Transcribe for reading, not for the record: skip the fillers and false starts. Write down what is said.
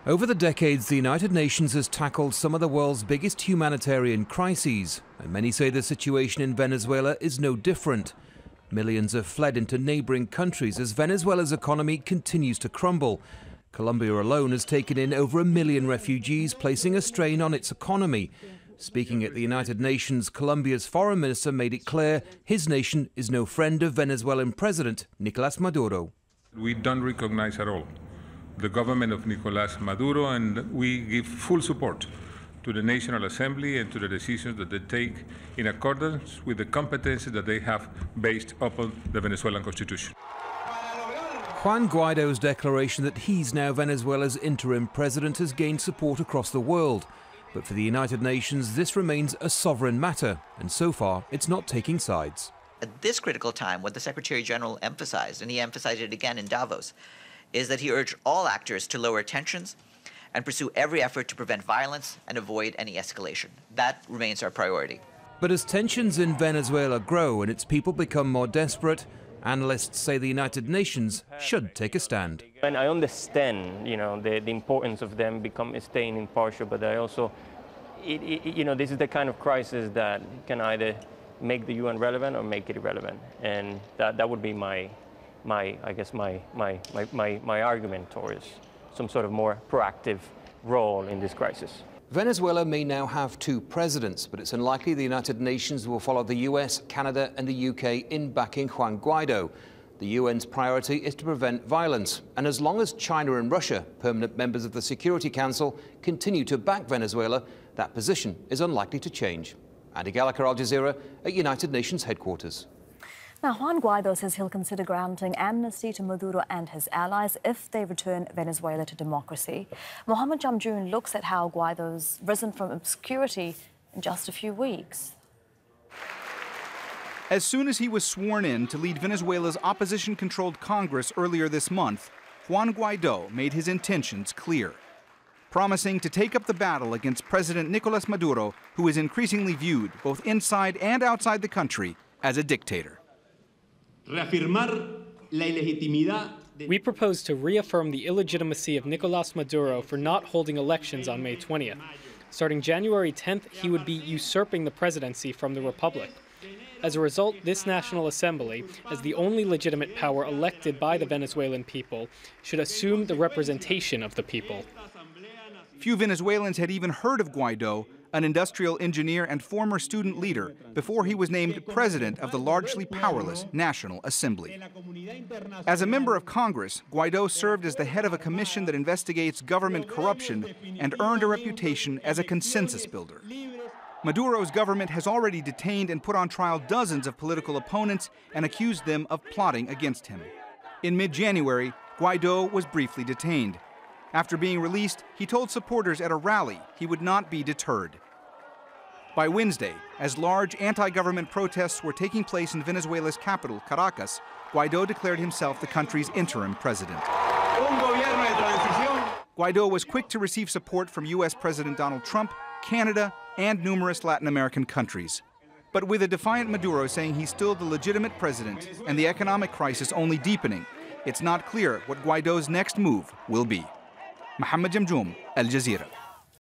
Over the decades, the United Nations has tackled some of the world's biggest humanitarian crises, and many say the situation in Venezuela is no different. Millions have fled into neighboring countries as Venezuela's economy continues to crumble. Colombia alone has taken in over 1 million refugees, placing a strain on its economy. Speaking at the United Nations, Colombia's foreign minister made it clear his nation is no friend of Venezuelan President Nicolás Maduro. We don't recognize at all the government of Nicolás Maduro, and we give full support to the National Assembly and to the decisions that they take in accordance with the competences that they have based upon the Venezuelan Constitution. Juan Guaido's declaration that he's now Venezuela's interim president has gained support across the world. But for the United Nations, this remains a sovereign matter, and so far it's not taking sides. At this critical time, what the Secretary General emphasized, and he emphasized it again in Davos, is that he urged all actors to lower tensions and pursue every effort to prevent violence and avoid any escalation. That remains our priority. But as tensions in Venezuela grow and its people become more desperate, analysts say the United Nations should take a stand. And I understand, the importance of them staying impartial, but I also, this is the kind of crisis that can either make the UN relevant or make it irrelevant, and that would be my argument towards some sort of more proactive role in this crisis. Venezuela may now have 2 presidents, but it's unlikely the United Nations will follow the US, Canada and the UK in backing Juan Guaido. The UN's priority is to prevent violence, and as long as China and Russia, permanent members of the Security Council, continue to back Venezuela, that position is unlikely to change. Andy Gallacher, Al Jazeera, at United Nations headquarters. Now, Juan Guaido says he'll consider granting amnesty to Maduro and his allies if they return Venezuela to democracy. Mohammed Jamjoon looks at how Guaido's risen from obscurity in just a few weeks. As soon as he was sworn in to lead Venezuela's opposition-controlled Congress earlier this month, Juan Guaido made his intentions clear, promising to take up the battle against President Nicolás Maduro, who is increasingly viewed, both inside and outside the country, as a dictator. We propose to reaffirm the illegitimacy of Nicolás Maduro for not holding elections on May 20th. Starting January 10th, he would be usurping the presidency from the Republic. As a result, this National Assembly, as the only legitimate power elected by the Venezuelan people, should assume the representation of the people. Few Venezuelans had even heard of Guaido, an industrial engineer and former student leader, before he was named president of the largely powerless National Assembly. As a member of Congress, Guaido served as the head of a commission that investigates government corruption and earned a reputation as a consensus builder. Maduro's government has already detained and put on trial dozens of political opponents and accused them of plotting against him. In mid-January, Guaido was briefly detained. After being released, he told supporters at a rally he would not be deterred. By Wednesday, as large anti-government protests were taking place in Venezuela's capital, Caracas, Guaido declared himself the country's interim president. Guaido was quick to receive support from U.S. President Donald Trump, Canada, and numerous Latin American countries. But with a defiant Maduro saying he's still the legitimate president and the economic crisis only deepening, it's not clear what Guaido's next move will be. Mohammed Jamjoon, Al Jazeera.